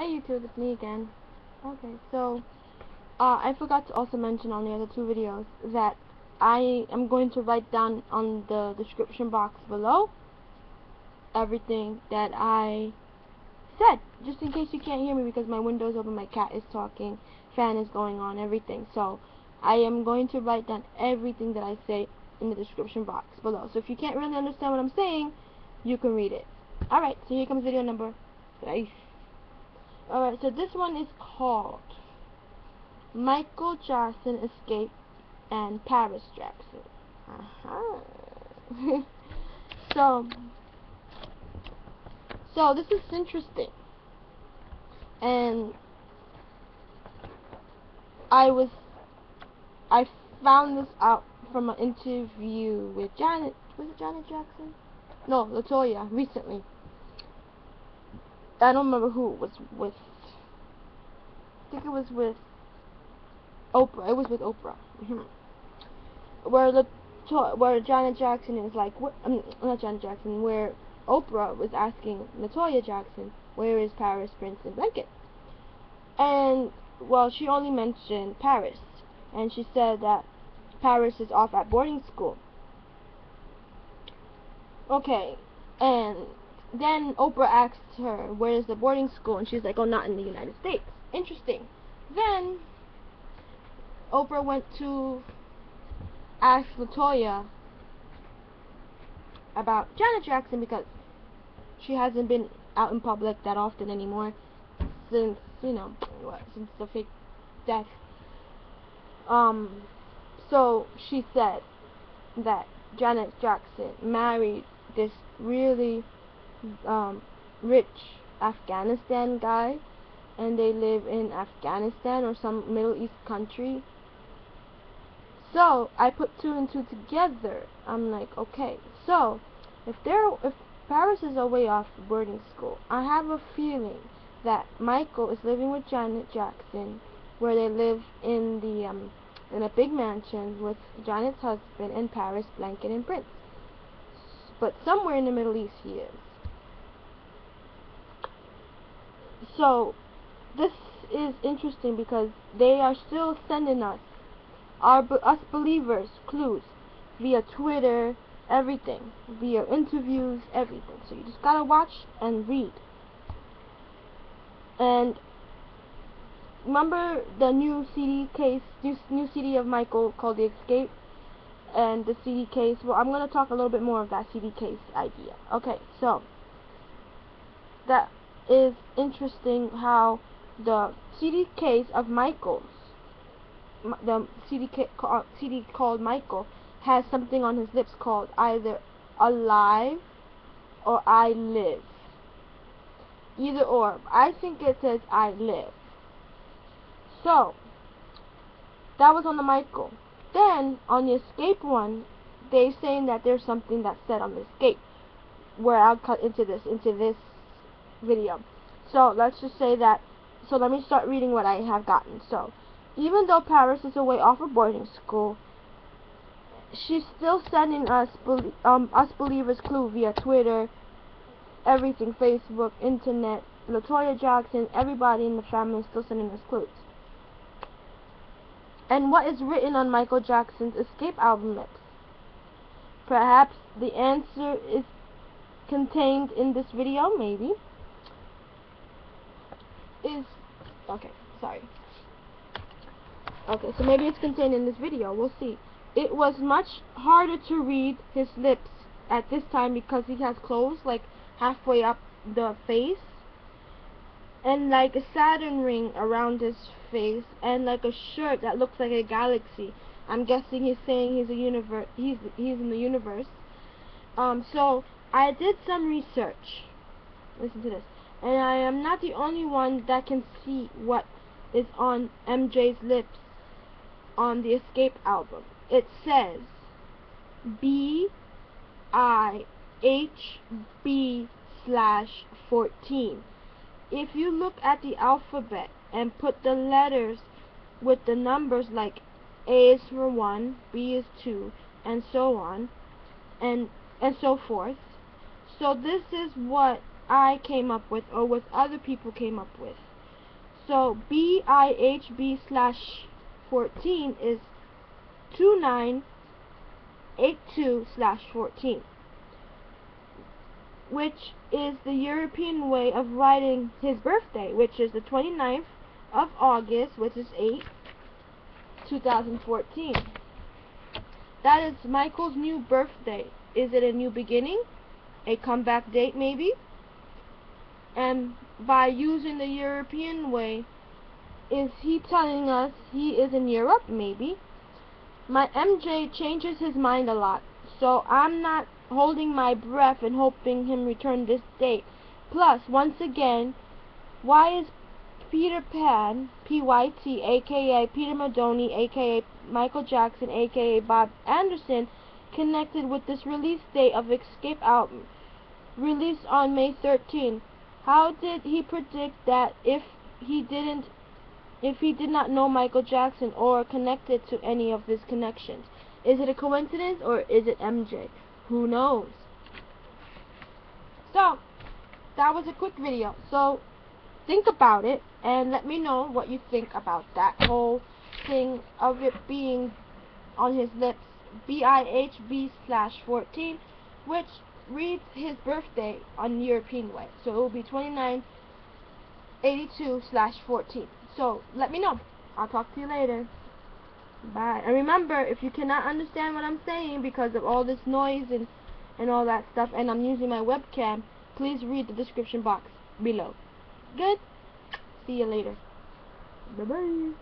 Hey YouTube, it's me again. Okay, so I forgot to also mention on the other two videos that I am going to write down on the description box below everything that I said, just in case you can't hear me because my window's open, my cat is talking, fan is going on, everything. So I am going to write down everything that I say in the description box below. So if you can't really understand what I'm saying, you can read it. Alright, so here comes video number 3. Alright, so this one is called Michael Jackson Escape and Paris Jackson. So this is interesting. And I found this out from an interview with Janet Jackson? No, LaToya, recently. I don't remember who it was with. I think it was with Oprah. It was with Oprah. Where Janet Jackson is like, not Janet Jackson, where Oprah was asking LaToya Jackson, where is Paris, Prince, and Blanket? And, well, she only mentioned Paris. And she said that Paris is off at boarding school. Okay, and then Oprah asked her, where is the boarding school? And she's like, oh, not in the United States. Interesting. Then Oprah went to ask LaToya about Janet Jackson because she hasn't been out in public that often anymore since, since the fake death. So she said that Janet Jackson married this really rich Afghanistan guy, and they live in Afghanistan or some Middle East country. So I put 2 and 2 together. I'm like, okay, so if Paris is away off boarding school, I have a feeling that Michael is living with Janet Jackson, where they live in a big mansion with Janet's husband and Paris, Blanket, and Prince. But somewhere in the Middle East he is. So this is interesting because they are still sending us believers clues via Twitter, everything, via interviews, everything. So you just gotta watch and read. And remember the new CD case, new CD of Michael called the Xscape, and the CD case. Well, I'm gonna talk a little bit more of that CD case idea. Okay, so that is interesting how the CD case of Michael's, the CD called Michael, has something on his lips called either alive or I live. Either or. I think it says I live. So that was on the Michael. Then on the Xscape one, they're saying that there's something that's said on the Xscape, where I'll cut into this video. So let's just say that. So let me start reading what I have gotten. So even though Paris is away off of boarding school, she's still sending us believers clue via Twitter, everything, Facebook, internet. LaToya Jackson, everybody in the family is still sending us clues. And what is written on Michael Jackson's Xscape album lips? Perhaps the answer is contained in this video, maybe. Okay, so maybe it's contained in this video, we'll see. It was much harder to read his lips at this time because he has clothes like halfway up the face, and like a Saturn ring around his face, and like a shirt that looks like a galaxy. I'm guessing he's saying he's in the universe. So I did some research. Listen to this. And I am not the only one that can see what is on MJ's lips on the Xscape album. It says BIHB/14. If you look at the alphabet and put the letters with the numbers, like A is for 1, B is 2, and so on, and so forth. So this is what I came up with, or what other people came up with. So BIHB/14 is 2982/14, which is the European way of writing his birthday, which is the 29th of August, which is 8/2014. That is Michael's new birthday. Is it a new beginning? A comeback date maybe? And by using the European way, is he telling us he is in Europe? Maybe. My MJ changes his mind a lot, so I'm not holding my breath and hoping him return this date. Plus, once again, why is Peter Pan, PYT, aka Peter Madoni, aka Michael Jackson, aka Bob Anderson, connected with this release date of Xscape album, released on May 13? How did he predict that if he did not know Michael Jackson or connected to any of his connections? Is it a coincidence or is it MJ? Who knows? So, that was a quick video. So, think about it and let me know what you think about that whole thing of it being on his lips, BIHB/14, which reads his birthday on European way. So it will be 2982/14. So let me know. I'll talk to you later. Bye. And remember, if you cannot understand what I'm saying because of all this noise and all that stuff, and I'm using my webcam, please read the description box below. Good? See you later. Bye-bye.